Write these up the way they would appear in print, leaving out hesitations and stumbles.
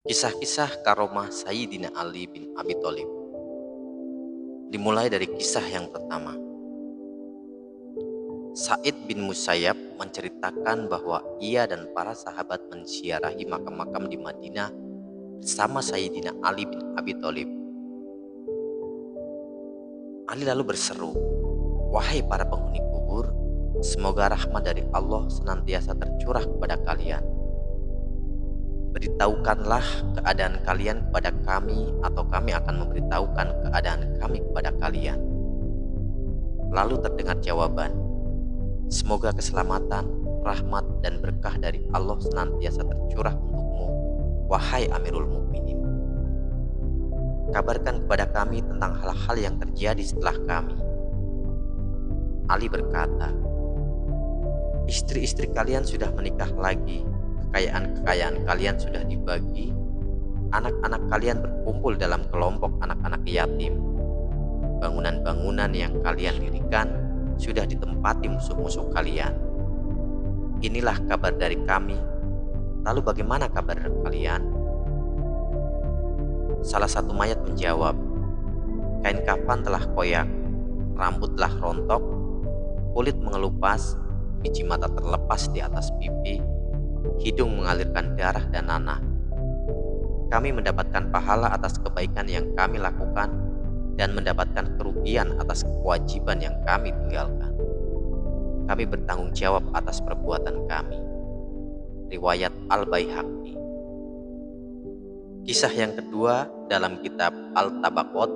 Kisah-kisah karomah Sayyidina Ali bin Abi Thalib. Dimulai dari kisah yang pertama. Sa'id bin Musayyab menceritakan bahwa ia dan para sahabat menziarahi makam-makam di Madinah bersama Sayyidina Ali bin Abi Thalib. Ali lalu berseru, "Wahai para penghuni kubur, semoga rahmat dari Allah senantiasa tercurah kepada kalian. Beritahukanlah keadaan kalian kepada kami, atau kami akan memberitahukan keadaan kami kepada kalian." Lalu terdengar jawaban, "Semoga keselamatan, rahmat, dan berkah dari Allah senantiasa tercurah untukmu, wahai Amirul Mukminin. Kabarkan kepada kami tentang hal-hal yang terjadi setelah kami." Ali berkata, "Istri-istri kalian sudah menikah lagi, kekayaan-kekayaan kalian sudah dibagi, anak-anak kalian berkumpul dalam kelompok anak-anak yatim. Bangunan-bangunan yang kalian dirikan sudah ditempati musuh-musuh kalian. Inilah kabar dari kami. Lalu bagaimana kabar dari kalian?" Salah satu mayat menjawab, "Kain kafan telah koyak, rambut telah rontok, kulit mengelupas, biji mata terlepas di atas pipi, hidung mengalirkan darah dan nanah. Kami mendapatkan pahala atas kebaikan yang kami lakukan dan mendapatkan kerugian atas kewajiban yang kami tinggalkan. Kami bertanggung jawab atas perbuatan kami." Riwayat Al-Baihaqi. Kisah yang kedua dalam kitab Al-Tabaqat,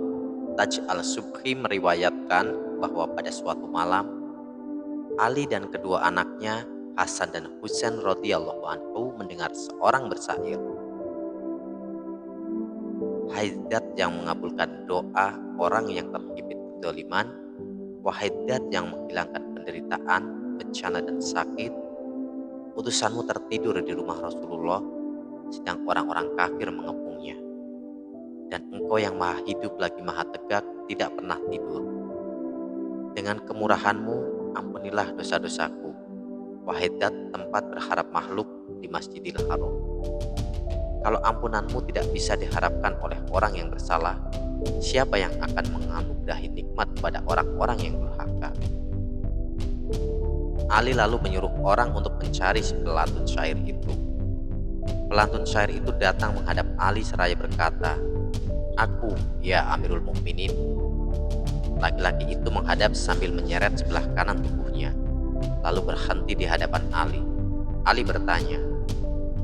Taj al-Subhi meriwayatkan bahwa pada suatu malam, Ali dan kedua anaknya Hasan dan Husain radhiyallahu anhu mendengar seorang bersair, "Hai Zat yang mengabulkan doa orang yang terhimpit kedzaliman, wahai Zat yang menghilangkan penderitaan, bencana dan sakit, utusanmu tertidur di rumah Rasulullah sedang orang-orang kafir mengepungnya. Dan engkau yang maha hidup lagi maha tegak tidak pernah tidur. Dengan kemurahanmu ampunilah dosa-dosaku, wahai Zat tempat berharap makhluk di Masjidil Haram. Kalau ampunanmu tidak bisa diharapkan oleh orang yang bersalah, siapa yang akan menganugerahi nikmat kepada orang-orang yang durhaka?" Ali lalu menyuruh orang untuk mencari si pelantun syair itu. Pelantun syair itu datang menghadap Ali seraya berkata, "Aku, ya Amirul Mukminin." Laki-laki itu menghadap sambil menyeret sebelah kanan tubuhnya, lalu berhenti di hadapan Ali. Ali bertanya,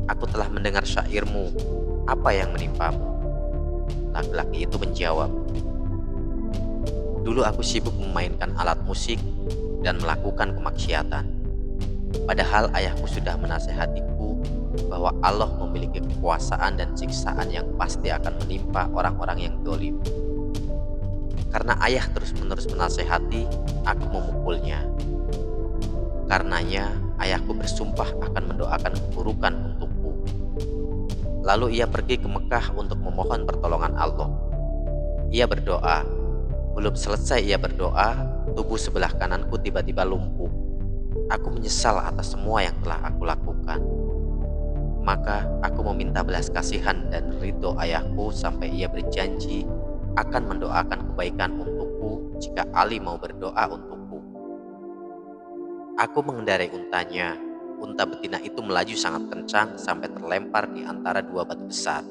"Aku telah mendengar syairmu, apa yang menimpamu?" Laki-laki itu menjawab, "Dulu aku sibuk memainkan alat musik dan melakukan kemaksiatan. Padahal ayahku sudah menasehatiku bahwa Allah memiliki kekuasaan dan siksaan yang pasti akan menimpa orang-orang yang dolim. Karena ayah terus-menerus menasehati, aku memukulnya. Karenanya ayahku bersumpah akan mendoakan keburukan untukku. Lalu ia pergi ke Mekah untuk memohon pertolongan Allah. Ia berdoa. Belum selesai ia berdoa, tubuh sebelah kananku tiba-tiba lumpuh. Aku menyesal atas semua yang telah aku lakukan. Maka aku meminta belas kasihan dan ridho ayahku sampai ia berjanji akan mendoakan kebaikan untukku jika Ali mau berdoa untukku. Aku mengendarai untanya. Unta betina itu melaju sangat kencang sampai terlempar di antara dua batu besar.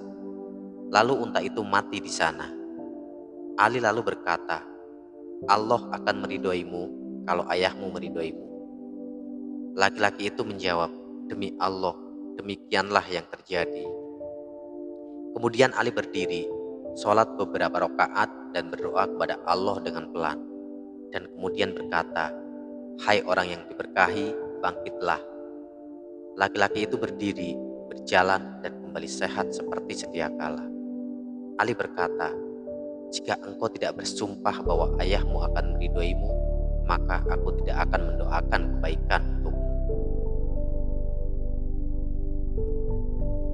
Lalu unta itu mati di sana. Ali lalu berkata, Allah akan meridhoimu kalau ayahmu meridhoimu. Laki-laki itu menjawab, demi Allah, demikianlah yang terjadi. Kemudian Ali berdiri, sholat beberapa rakaat dan berdoa kepada Allah dengan pelan. Dan kemudian berkata, hai orang yang diberkahi, bangkitlah. Laki-laki itu berdiri, berjalan dan kembali sehat seperti sedia kala. Ali berkata, jika engkau tidak bersumpah bahwa ayahmu akan meridhoimu, maka aku tidak akan mendoakan kebaikan untukmu.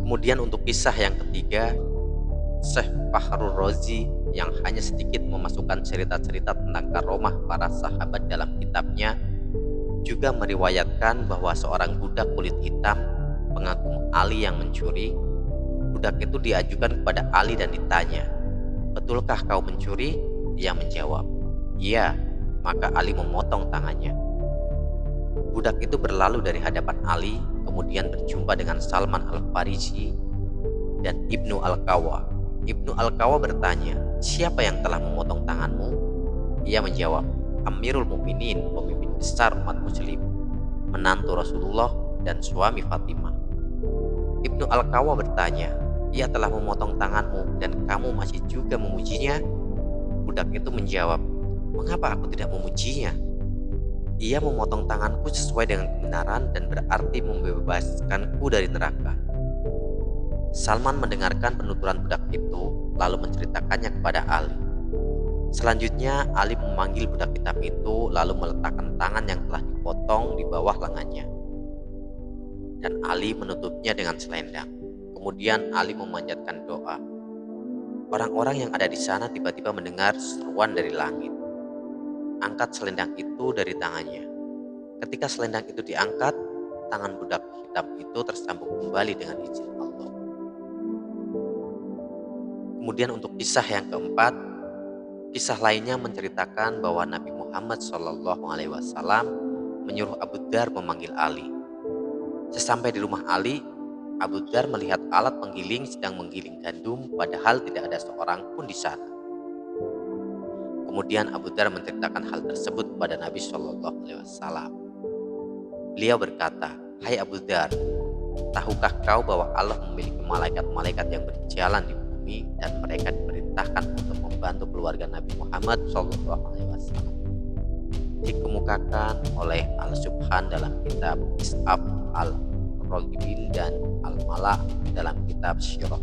Kemudian untuk kisah yang ketiga, Syekh Fakhrur Razi yang hanya sedikit memasukkan cerita-cerita tentang karomah para sahabat dalam kitabnya, juga meriwayatkan bahwa seorang budak kulit hitam pengagum Ali yang mencuri, budak itu diajukan kepada Ali dan ditanya, "Betulkah kau mencuri?" Ia menjawab, "Iya." Maka Ali memotong tangannya. Budak itu berlalu dari hadapan Ali, kemudian berjumpa dengan Salman Al-Farisi dan Ibnu Al-Qawa. Ibnu Al-Qawa bertanya, "Siapa yang telah memotong tanganmu?" Ia menjawab, "Amirul Mukminin, pemimpin besar umat muslim, menantu Rasulullah dan suami Fatimah." Ibnu Al-Qawa bertanya, "Ia telah memotong tanganmu dan kamu masih juga memujinya?" Budak itu menjawab, "Mengapa aku tidak memujinya? Ia memotong tanganku sesuai dengan kebenaran dan berarti membebaskanku dari neraka." Salman mendengarkan penuturan budak itu, lalu menceritakannya kepada Ali. Selanjutnya, Ali memanggil budak hitam itu, lalu meletakkan tangan yang telah dipotong di bawah lengannya. Dan Ali menutupnya dengan selendang. Kemudian Ali memanjatkan doa. Orang-orang yang ada di sana tiba-tiba mendengar seruan dari langit. "Angkat selendang itu dari tangannya." Ketika selendang itu diangkat, tangan budak hitam itu tersambung kembali dengan izin Allah. Kemudian untuk kisah yang keempat, kisah lainnya menceritakan bahwa Nabi Muhammad SAW menyuruh Abu Dzar memanggil Ali. Sesampai di rumah Ali, Abu Dzar melihat alat penggiling sedang menggiling gandum, padahal tidak ada seorang pun di sana. Kemudian Abu Dzar menceritakan hal tersebut kepada Nabi SAW. Beliau berkata, "Hai Abu Dzar, tahukah kau bahwa Allah memiliki malaikat-malaikat yang berjalan di bumi dan mereka diperintahkan untuk membantu keluarga Nabi Muhammad SAW?" Dikemukakan oleh Al-Subhan dalam kitab Is'af Al-Raghibin dan Al-Mala dalam kitab Syirah.